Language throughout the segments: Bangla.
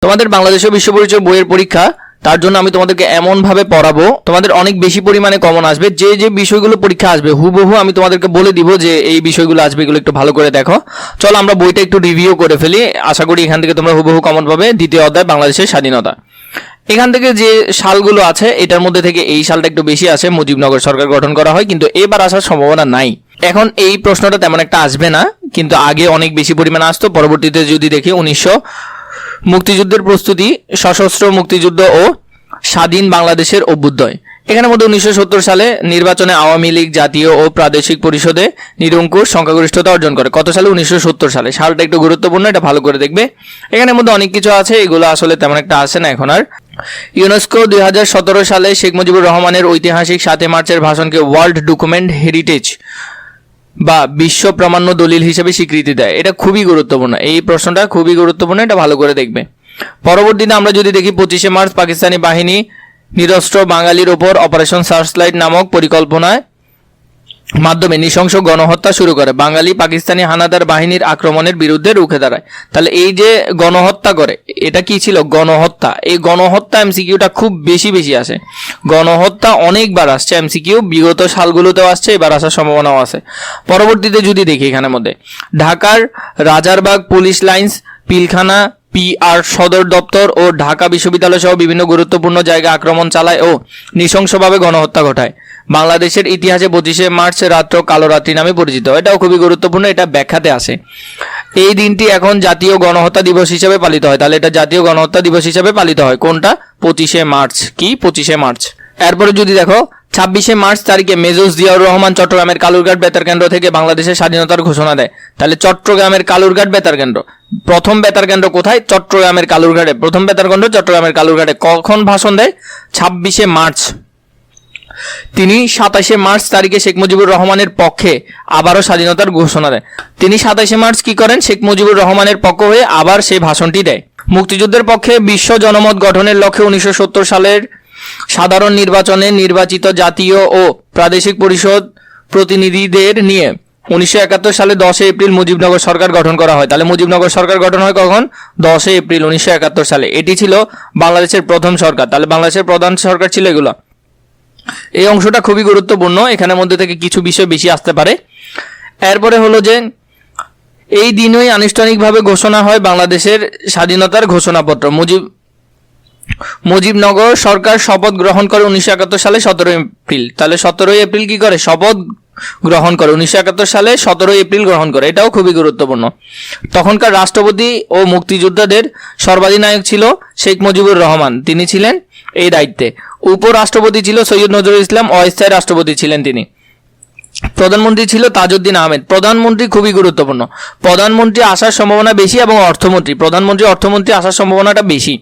তোমাদের বাংলাদেশ ও বিশ্ব পরিচয় বইয়ের পরীক্ষা, তার জন্য আমি তোমাদেরকে এমন ভাবে পড়াবো তোমাদের অনেক বেশি পরিমাণে কমন আসবে। যে যে বিষয়গুলো পরীক্ষা আসবে হুবহু আমি তোমাদেরকে বলে দিব যে এই বিষয়গুলো আসবে, এগুলো একটু ভালো করে দেখো। চলো আমরা বইটা একটু রিভিউ করে ফেলি, আশা করি এখান থেকে তোমরা হুবহু কমন পাবে। দ্বিতীয় অধ্যায় বাংলাদেশের স্বাধীনতা, এখান থেকে যে সালগুলো আছে এটার মধ্যে থেকে এই সালটা একটু বেশি আসে, মুজিবনগর সরকার গঠন করা হয়, কিন্তু এবার আসার সম্ভাবনা নাই। এখন এই প্রশ্নটা তেমন একটা আসবে না, কিন্তু আগে অনেক বেশি পরিমাণে আসতো। পরবর্তীতে যদি দেখি 1900 মুক্তিযুদ্ধের প্রস্তুতি, সশস্ত্র মুক্তিযুদ্ধ ও স্বাধীন বাংলাদেশের অভ্যুদয়। এখানের মধ্যে 1970 সালে নির্বাচনে আওয়ামী লীগ জাতীয় ও প্রাদেশিক পরিষদে নিরঙ্কুশ সংখ্যাগরিষ্ঠতা অর্জন করে। কত সালে? 1970 সালে। সালটা একটু গুরুত্বপূর্ণ, এটা ভালো করে দেখবে। এখানের মধ্যে অনেক কিছু আছে, এগুলো আসলে তেমন একটা আসে না এখন আর। ইউনেস্কো 2017 সালে শেখ মুজিবুর রহমানের ঐতিহাসিক 7 মার্চের ভাষণকে ওয়ার্ল্ড ডকুমেন্ট হেরিটেজ বা বিশ্ব প্রামাণ্য দলিল হিসেবে স্বীকৃতি দেয়। এটা খুবই গুরুত্বপূর্ণ, এই প্রশ্নটা খুবই গুরুত্বপূর্ণ, এটা ভালো করে দেখবে। পরবর্তীতে আমরা যদি দেখি 25শে মার্চ পাকিস্তানি বাহিনী নিরস্ত্র বাঙালির ওপর অপারেশন সার্চলাইট নামক পরিকল্পনায় মাধ্যমে নৃশংস গণহত্যা শুরু করে, বাঙালি পাকিস্তানি হানাদার বাহিনীর আক্রমণের বিরুদ্ধে রুখে দাঁড়ায়। তাহলে এই যে গণহত্যা করে, এটা কি ছিল? গণহত্যা। এই গণহত্যা এমসিকিউটা খুব বেশি আসে, গণহত্যা অনেকবার আসছে এমসিকিউ, বিগত সালগুলোতেও আসছে, এবার আসার সম্ভাবনাও আছে। পরবর্তীতে যদি দেখি এখানের মধ্যে ঢাকার Rajarbagh police lines, Pilkhana PR সদর দপ্তর ও ঢাকা বিশ্ববিদ্যালয় সহ বিভিন্ন গুরুত্বপূর্ণ জায়গায় আক্রমণ চালায় ও নৃশংসভাবে গণহত্যা ঘটায়। বাংলাদেশের ইতিহাসে 25শে মার্চ রাত্র কালো রাত্রি নামে পরিচিত। এটাও খুবই গুরুত্বপূর্ণ, এটা ব্যাখ্যাতে আসে। এই দিনটি এখন জাতীয় গণহত্যা দিবস হিসেবে পালিত হয়। তাহলে এটা জাতীয় গণহত্যা দিবস হিসেবে পালিত হয়। কোনটা? 25শে মার্চ। কি 25শে মার্চ? এরপরে যদি দেখো 26শে মার্চ তারিখে মেজর জিয়াউর রহমান চট্টগ্রামের কালুরঘাট বেতার কেন্দ্র থেকে বাংলাদেশের স্বাধীনতার ঘোষণা দেয়। তাহলে চট্টগ্রামের কালুরঘাট বেতার কেন্দ্র, প্রথম বেতার কেন্দ্র কোথায়? চট্টগ্রামের কালুরঘাটে। প্রথম বেতার কেন্দ্র চট্টগ্রামের কালুরঘাটে। কখন ভাষণ দেয়? 26শে মার্চ। তিনি 27শে মার্চ তারিখে শেখ মুজিবুর রহমানের পক্ষে আবারও স্বাধীনতার ঘোষণা দেয়। তিনি 27শে মার্চ কি করেন? শেখ মুজিবুর রহমানের পক্ষ হয়ে আবার সেই ভাষণটি দেয়। মুক্তিযুদ্ধের পক্ষে বিশ্ব জনমত গঠনের লক্ষ্যে 1970 সালের সাধারণ নির্বাচনে নির্বাচিত জাতীয় ও প্রাদেশিক পরিষদ প্রতিনিধিদের নিয়ে 1971 সালে 10 এপ্রিল মুজিবনগর সরকার গঠন করা হয়। তাহলে মুজিবনগর সরকার গঠন হয় কখন? 10 এপ্রিল 1971 সালে। এটি ছিল বাংলাদেশের প্রথম সরকার। তাহলে বাংলাদেশের প্রধান সরকার ছিল এগুলো। এই অংশটা খুবই গুরুত্বপূর্ণ, এখানের মধ্যে থেকে কিছু বিষয় বেশি আসতে পারে। এরপরে হলো যে এই দিনই আনুষ্ঠানিকভাবে ঘোষণা হয় বাংলাদেশের স্বাধীনতার ঘোষণাপত্র। মুজিবনগর সরকার শপথ গ্রহণ করে 1971 সালে 17 এপ্রিল। তাহলে 17 এপ্রিল কি করে? শপথ গ্রহণ করে। 1971 সালে 17 এপ্রিল গ্রহণ করে। এটাও খুবই গুরুত্বপূর্ণ। তখনকার রাষ্ট্রপতি ও মুক্তিযোদ্ধাদের সর্বাধিনায়ক ছিল শেখ মুজিবুর রহমান, তিনি ছিলেন এই দায়িত্বে। উপরাষ্ট্রপতি ছিল সৈয়দ নজরুল ইসলাম, অস্থায়ী রাষ্ট্রপতি ছিলেন তিনি। প্রধানমন্ত্রী ছিল তাজউদ্দিন আহমেদ। প্রধানমন্ত্রী খুবই গুরুত্বপূর্ণ, প্রধানমন্ত্রী আসার সম্ভাবনা বেশি, এবং অর্থমন্ত্রী, অর্থমন্ত্রী আসার সম্ভাবনাটা বেশি।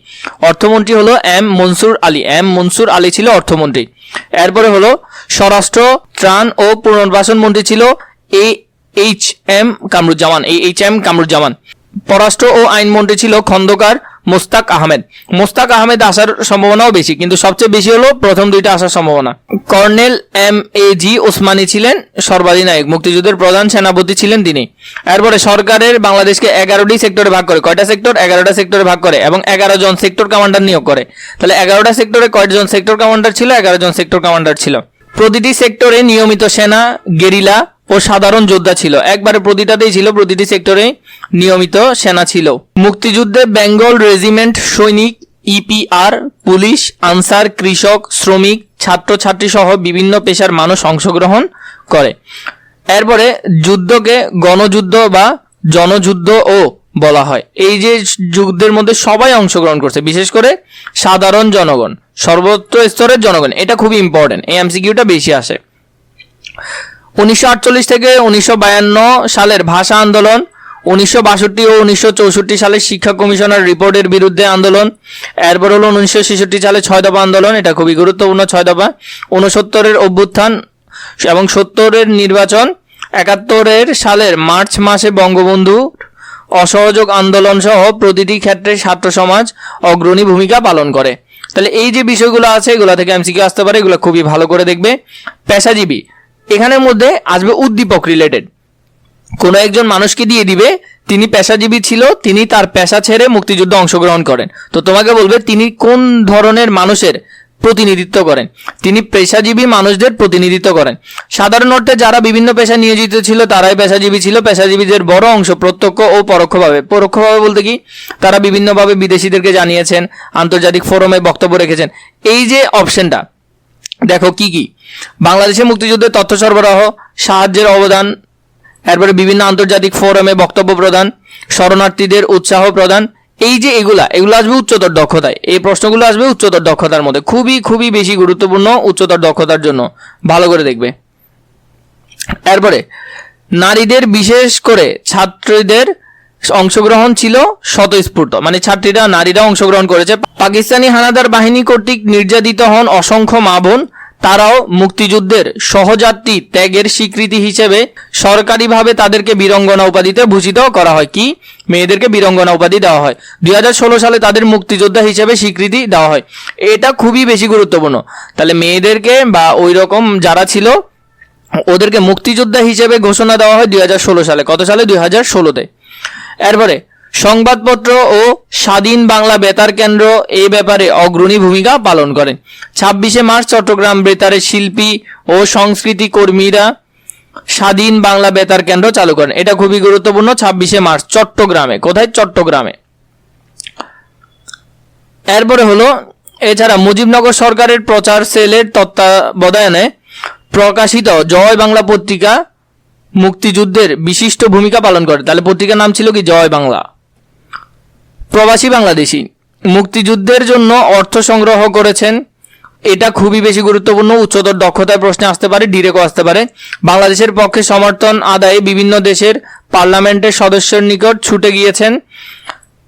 অর্থমন্ত্রী হলো এম মনসুর আলী, মনসুর আলী ছিল অর্থমন্ত্রী। এরপরে হলো স্বরাষ্ট্র, ত্রাণ ও পুনর্বাসন মন্ত্রী ছিল এইচ এম কামরুজ্জামান। পররাষ্ট্র ও আইনমন্ত্রী ছিল খন্দকার মোস্তাক আহমেদ আসার সম্ভাবনাও বেশি, কিন্তু সবচেয়ে বেশি হলো প্রথম দুইটা আসার সম্ভাবনা। কর্নেল MAG ওসমানী ছিলেন সর্বাধিনায়ক, মুক্তিযুদ্ধের প্রধান সেনাপতি ছিলেন তিনি। এরপরে সরকারের বাংলাদেশকে 11টি সেক্টরে ভাগ করে। কয়টা সেক্টর? 11টা সেক্টরে ভাগ করে, এবং 11 জন সেক্টর কমান্ডার নিয়োগ করে। তাহলে 11টা সেক্টরে কয়জন সেক্টর কমান্ডার ছিল? 11 জন সেক্টর কমান্ডার ছিল। প্রতিটি সেক্টরে নিয়মিত সেনা, গেরিলা ও সাধারণ যোদ্ধা ছিল। একবারে প্রতিটাতেই ছিল, প্রতিটি সেক্টরে নিয়মিত সেনা ছিল। মুক্তিযুদ্ধে বেঙ্গল রেজিমেন্ট, সৈনিক, EPR, পুলিশ, আনসার, কৃষক, শ্রমিক, ছাত্রছাত্রী সহ বিভিন্ন পেশার মানুষ অংশগ্রহণ করে। এরপরে যুদ্ধকে গণযুদ্ধ বা জনযুদ্ধও বলা হয়। এই যে যুদ্ধের মধ্যে সবাই অংশগ্রহণ করছে, বিশেষ করে সাধারণ জনগণ, সর্বোচ্চ স্তরের জনগণ। এটা খুবই ইম্পর্টেন্ট, এই এমসিকিউটা বেশি আসে। 1948 থেকে 1952 সালের ভাষা আন্দোলন, 1962 ও 1964 সালের শিক্ষা কমিশনার রিপোর্টের বিরুদ্ধে আন্দোলন। এরপর হলো 1966 সালে 6 দফা আন্দোলন, এটা খুবই গুরুত্বপূর্ণ 6 দফা। 69-এর অভ্যুত্থান এবং 70-এর নির্বাচন। 71 সালের মার্চ মাসে বঙ্গবন্ধু অসহযোগ আন্দোলন সহ প্রতিটি ক্ষেত্রে ছাত্র সমাজ অগ্রণী ভূমিকা পালন করে। তাহলে এই যে বিষয়গুলো আছে, এগুলো থেকে এমসিকিউ আসতে পারে, এগুলো খুবই ভালো করে দেখবে। পেশাজীবী, এখানের মধ্যে আসবে উদ্দীপক রিলেটেড। কোনো একজন মানুষকে দিয়ে দিবে, তিনি পেশাজীবী ছিল, তিনি তার পেশা ছেড়ে মুক্তিযুদ্ধে অংশগ্রহণ করেন। তো তোমাকে বলবে তিনি কোন ধরনের মানুষের প্রতিনিধিত্ব করেন। তিনি পেশাজীবী মানুষদের প্রতিনিধিত্ব করেন। সাধারণ অর্থে যারা বিভিন্ন পেশায় নিয়োজিত ছিল তারাই পেশাজীবী ছিল। পেশাজীবীদের বড় অংশ প্রত্যক্ষ ও পরোক্ষভাবে বলতে কি, তারা বিভিন্নভাবে বিদেশিদেরকে জানিয়েছেন, আন্তর্জাতিক ফোরামে বক্তব্য রেখেছেন। এই যে অপশনটা দেখো কি কি, বাংলাদেশে মুক্তিযুদ্ধের তথ্য সরবরাহ, সাহায্যের অবদান, এরপরে বিভিন্ন আন্তর্জাতিক ফোরামে বক্তব্য প্রদান, শরণার্থীদের উৎসাহ প্রদান। এই যে এগুলো আসবে উচ্চতর দক্ষতায়। এই প্রশ্নগুলো আসবে উচ্চতর দক্ষতার মধ্যে, খুবই খুবই বেশি গুরুত্বপূর্ণ উচ্চতর দক্ষতার জন্য, ভালো করে দেখবে। এরপরে নারীদের, বিশেষ করে ছাত্রীদের অংশগ্রহণ ছিল স্বতঃস্ফূর্ত, মানে ছাত্রীরা, নারীরা অংশগ্রহণ করেছে। পাকিস্তানি হানাদার বাহিনী কর্তৃক নির্যাতিত হন অসংখ্য মা বোন, তারাও মুক্তিযুদ্ধের সহযাত্রী ত্যাগের স্বীকৃতি হিসেবে সরকারিভাবে তাদেরকে বীরঙ্গনা উপাধিতে ভূষিত করা হয়। কি, মেয়েদেরকে বীরঙ্গনা উপাধি দেওয়া হয়। 2016 সালে তাদের মুক্তিযোদ্ধা হিসেবে স্বীকৃতি দেওয়া হয়। এটা খুবই বেশি গুরুত্বপূর্ণ। তাহলে মেয়েদেরকে বা ওই রকম যারা ছিল ওদেরকে মুক্তিযোদ্ধা হিসেবে ঘোষণা দেওয়া হয় 2016 সালে। কত সালে? 2016-তে। এরপরে সংবাদপত্র ও স্বাধীন বাংলা বেতার কেন্দ্র এই ব্যাপারে অগ্রণী ভূমিকা পালন করেন। 26শে মার্চ চট্টগ্রাম বেতারের শিল্পী ও সংস্কৃতি কর্মীরা স্বাধীন বাংলা বেতার কেন্দ্র চালু করেন। এটা খুবই গুরুত্বপূর্ণ। 26শে মার্চ চট্টগ্রামে। কোথায়? চট্টগ্রামে। এরপরে হলো, এছাড়া মুজিবনগর সরকারের প্রচার সেলের তত্ত্বাবধানে প্রকাশিত জয় বাংলা পত্রিকা মুক্তিযুদ্ধের বিশিষ্ট ভূমিকা পালন করে। তাহলে পত্রিকার নাম ছিল কি? জয় বাংলা। প্রবাসী বাংলাদেশী মুক্তিযুদ্ধের জন্য অর্থ সংগ্রহ করেছেন। এটা খুবই বেশি গুরুত্বপূর্ণ, উচ্চতর দক্ষতার প্রশ্নে আসতে পারে, ডিরেক্টও আসতে পারে। বাংলাদেশের পক্ষে সমর্থন আদায়ে বিভিন্ন দেশের পার্লামেন্টের সদস্যের নিকট ছুটে গিয়েছেন।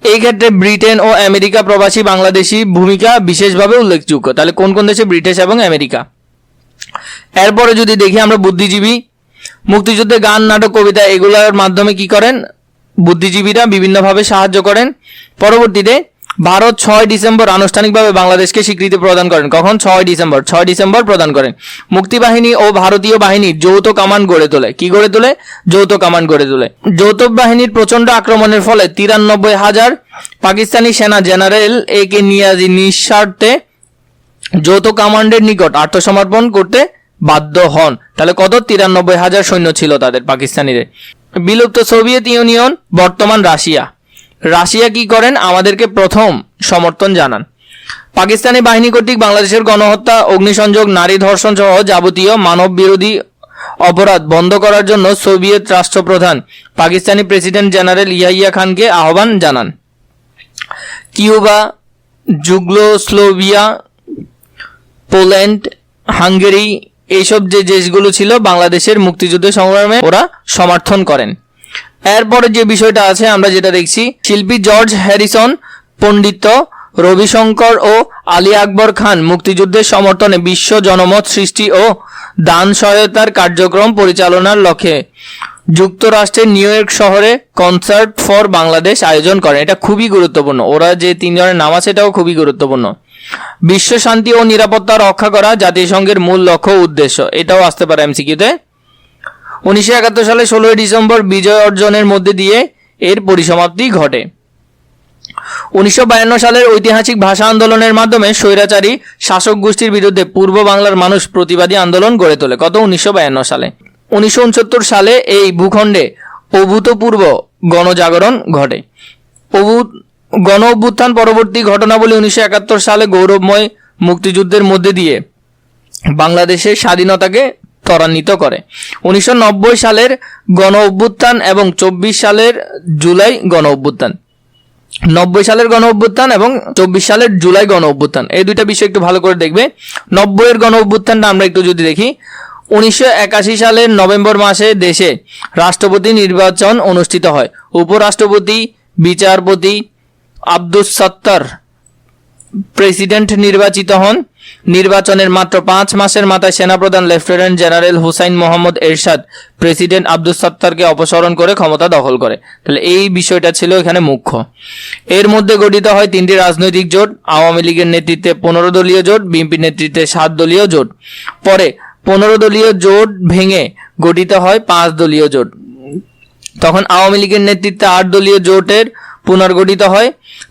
এই ক্ষেত্রে ব্রিটেন ও আমেরিকা প্রবাসী বাংলাদেশী ভূমিকা বিশেষভাবে উল্লেখযোগ্য। তাহলে কোন কোন দেশে? ব্রিটিশ এবং আমেরিকা। এরপরে যদি দেখি আমরা বুদ্ধিজীবী, মুক্তিযুদ্ধে গান, নাটক, কবিতা এগুলোর মাধ্যমে কি করেন? বুদ্ধিজীবীরা বিভিন্নভাবে সাহায্য করেন। পরবর্তীতে ভারত 6 ডিসেম্বর আনুষ্ঠানিকভাবে বাংলাদেশকে স্বীকৃতি প্রদান করেন। কখন? 6 ডিসেম্বর প্রদান করেন। মুক্তিবাহিনী ও ভারতীয় বাহিনীর যৌথ কমান্ড গড়ে তোলে। কি গড়ে তোলে? যৌথ কমান্ড গড়ে তোলে। যৌথ বাহিনীর প্রচণ্ড আক্রমণের ফলে 93,000 পাকিস্তানি সেনা জেনারেল একে নিয়াজি নিঃস্বার্থে যৌথ কমান্ডের নিকট আত্মসমর্পণ করতে বাধ্য হন। তাহলে কত? 93,000 সৈন্য ছিল তাদের, পাকিস্তানিদের। বিলুপ্ত সোভিয়েত ইউনিয়ন, বর্তমান রাশিয়া কি করেন? আমাদেরকে প্রথম সমর্থন জানান। পাকিস্তানি বাহিনী কর্তৃক বাংলাদেশের গণহত্যা, অগ্নিসংযোগ, নারী ধর্ষণ সহ যাবতীয় মানব বিরোধী অপরাধ বন্ধ করার জন্য সোভিয়েত রাষ্ট্রপ্রধান পাকিস্তানি প্রেসিডেন্ট জেনারেল ইয়াহিয়া খানকে আহ্বান জানান। কিউবা, যুগোস্লাভিয়া, পোল্যান্ড, হাঙ্গেরি এইসব যে দেশগুলো ছিল বাংলাদেশের মুক্তিযুদ্ধ সংগ্রামে ওরা সমর্থন করেন। এরপরে যে বিষয়টা আছে আমরা যেটা দেখছি, শিল্পী জর্জ হ্যারিসন, পণ্ডিত রবিশঙ্কর ও আলী আকবর খান মুক্তিযুদ্ধের সমর্থনে বিশ্ব জনমত সৃষ্টি ও দান সহায়তার কার্যক্রম পরিচালনার লক্ষ্যে যুক্তরাষ্ট্রের নিউ ইয়র্ক শহরে কনসার্ট ফর বাংলাদেশ আয়োজন করেন। এটা খুবই গুরুত্বপূর্ণ। ওরা যে 3 জনের নাম আছে এটাও খুবই গুরুত্বপূর্ণ। বিশ্ব শান্তি ও নিরাপত্তা রক্ষা করা জাতিসংঘের মূল লক্ষ্য উদ্দেশ্য, এটাও আসতে পারে এমসিকিউতে। 1971 সালে 16 ডিসেম্বর বিজয় অর্জনের মধ্যে দিয়ে এর পরিসমাপ্তি ঘটে। 1952 সালের ঐতিহাসিক ভাষা আন্দোলনের মাধ্যমে স্বৈরাচারী শাসক গোষ্ঠীর বিরুদ্ধে পূর্ব বাংলার মানুষ প্রতিবাদী আন্দোলন গড়ে তোলে। কত? 1952 সালে। 1969 সালে এই ভূখণ্ডে অভূতপূর্ব গণজাগরণ ঘটে। গণ অভ্যুত্থান পরবর্তী ঘটনাবলী 1971 সালে গৌরবময় মুক্তিযুদ্ধের মধ্যে দিয়ে বাংলাদেশের স্বাধীনতাকে ত্বরান্বিত করে। 1990 সালের গণ অভ্যুত্থান এবং 24 সালের জুলাই গণ অভ্যুত্থান, 90 সালের গণ অভ্যুত্থান এবং 24 সালের জুলাই গণ অভ্যুত্থান, এই দুইটা বিষয় একটু ভালো করে দেখবে। 90-এর গণ অভ্যুত্থানটা আমরা একটু যদি দেখি, 1981 সালের নভেম্বর মাসে দেশে রাষ্ট্রপতি নির্বাচন অনুষ্ঠিত হয়। উপরাষ্ট্রপতি, বিচারপতি আব্দুস সত্তার প্রেসিডেন্ট নির্বাচিত হন। নির্বাচনের মাত্র 5 মাসের মাথায় সেনাপ্রধান লেফটেন্যান্ট জেনারেল হুসাইন মোহাম্মদ এরশাদ প্রেসিডেন্ট আব্দুস সত্তারকে অপসারণ করে ক্ষমতা দখল করে। তাহলে এই বিষয়টা ছিল এখানে মুখ্য। এর মধ্যে গঠিত হয় 3টি রাজনৈতিক জোট, আওয়ামী লীগের নেতৃত্বে 15 দলীয় জোট, বিএনপির নেতৃত্বে 7 দলীয় জোট। পরে 15 দলীয় জোট ভেঙে গঠিত হয় 5 দলীয় জোট। তখন আওয়ামী লীগের নেতৃত্বে 8 দলীয় জোটের পুনর্গঠিত হয়।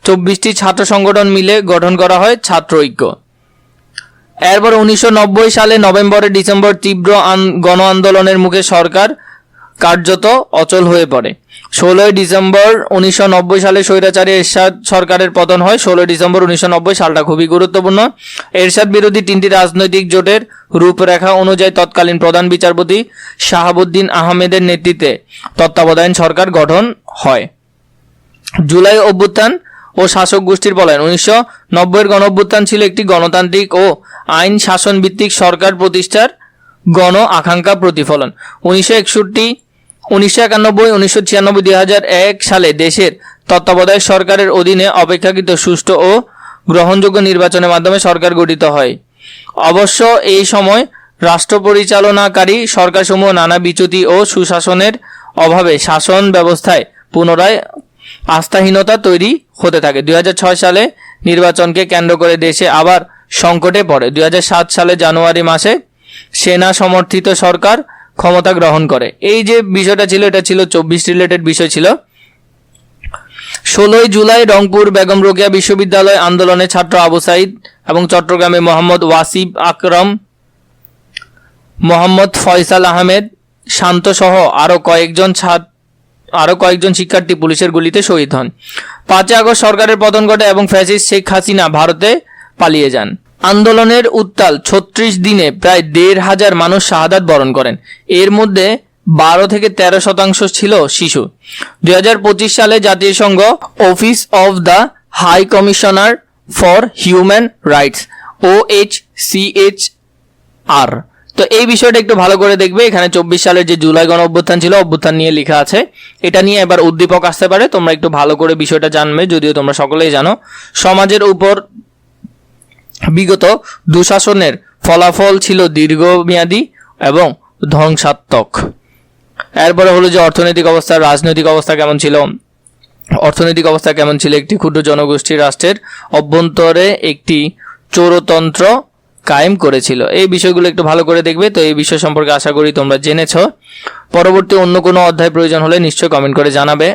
24টি ছাত্র সংগঠন মিলে গঠন করা হয় ছাত্র ঐক্য। এরপর 1990 সালে নভেম্বরে ডিসেম্বর তীব্র গণ আন্দোলনের মুখে সরকার কার্যত অচল হয়ে পড়ে। 16 ডিসেম্বর 1990 সালে স্বৈরাচারী এরশাদ সরকারের পতন হয়। 16 ডিসেম্বর 1990 সালটা খুবই গুরুত্বপূর্ণ। এরশাদ বিরোধী 3টি রাজনৈতিক জোটের রূপরেখা অনুযায়ী তৎকালীন প্রধান বিচারপতি শাহাবুদ্দিন আহমেদের নেতৃত্বে তত্ত্বাবধায়ক সরকার গঠন হয়। জুলাই অভ্যুত্থান ও শাসক গোষ্ঠীর পলায়ন। 1990-এর গণঅভ্যুত্থান ছিল একটি গণতান্ত্রিক ও আইন শাসন ভিত্তিক সরকার প্রতিষ্ঠার গণ আকাঙ্ক্ষা প্রতিফলন। 1991, 1996, 2001 সালে দেশের তত্ত্বাবধায়ক সরকারের অধীনে অপেক্ষাকৃত সুষ্ঠু ও গ্রহণযোগ্য নির্বাচনের মাধ্যমে সরকার গঠিত হয়। অবশ্য এই সময় রাষ্ট্র পরিচালনাকারী সরকারসমূহ নানা বিচ্যুতি ও সুশাসনের অভাবে শাসন ব্যবস্থায় পুনরায় আস্থাহীনতা তৈরি হতে থাকে। 2006 সালে নির্বাচনকে কেন্দ্র করে দেশে আবার সংকটে পড়ে। 2007 সালে জানুয়ারি মাসে সেনা সমর্থিত সরকার ক্ষমতা গ্রহণ করে। এই যে বিষয়টা ছিল, এটা ছিল 24 রিলেটেড বিষয় ছিল। 16 জুলাই রংপুর বেগম রোকেয়া বিশ্ববিদ্যালয় আন্দোলনে ছাত্র আবু সাইদ এবং চট্টগ্রামে মোহাম্মদ ওয়াসিব আকরম, মোহাম্মদ ফয়সাল আহমেদ শান্ত সহ আরো কয়েকজন শিক্ষার্থী পুলিশের গুলিতে শহীদ হন। 5 আগস্ট সরকারের পতন ঘটে এবং ফ্যাসিস্ট শেখ হাসিনা ভারতে পালিয়ে যান। আন্দোলনের উত্তাল 36 দিনে প্রায় 1,500 মানুষ শাহাদাত বরণ করেন। এর মধ্যে 12-13% ছিল শিশু। 2025 সালে জাতিসংঘ office of the high commissioner for human rights OHCHR, তো এই বিষয়টা একটু ভালো করে দেখবে। এখানে 24 সালের যে জুলাই গণ অভ্যুত্থান ছিল, অভ্যুত্থান নিয়ে লেখা আছে। এটা নিয়ে এবার উদ্দীপক আসতে পারে, তোমরা একটু ভালো করে বিষয়টা জানবে, যদিও তোমরা সকলেই জানো। সমাজের উপর বিগত দুঃশাসনের ফলাফল ছিল দীর্ঘমেয়াদী এবং ধ্বংসাত্মক। এরপরে হলো যে অর্থনৈতিক অবস্থা, রাজনৈতিক অবস্থা কেমন ছিল। অর্থনৈতিক অবস্থা কেমন ছিল, একটি ক্ষুদ্র জনগোষ্ঠী রাষ্ট্রের অভ্যন্তরে একটি চোরতন্ত্র কায়েম করেছিল। এই বিষয়গুলো একটু ভালো করে দেখবে। তো এই বিষয় সম্পর্কে আশা করি তোমরা জেনেছো। পরবর্তী অন্য কোনো অধ্যায় প্রয়োজন হলে নিশ্চয়ই কমেন্ট করে জানাবে।